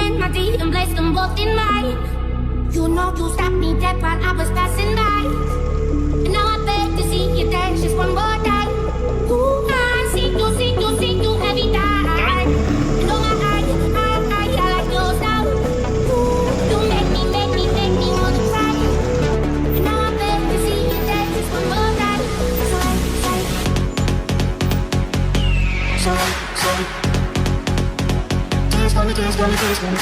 and my D and place them both in mine. You know you stopped me dead while I was passing by. And now I beg to see you dance just one more time. Ooh, I see you every time. And oh my, I like your style. Ooh, you make me wanna cry. And now I beg to see you dance just one more time. Dance for me.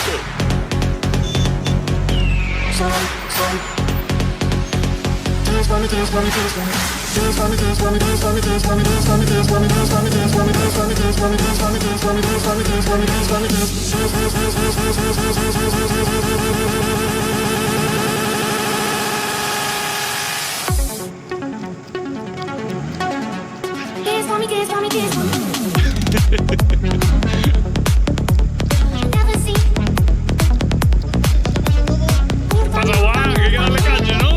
Pasa Juan, que hay que darle caña, ¿no?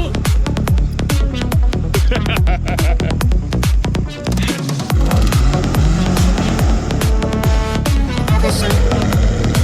Say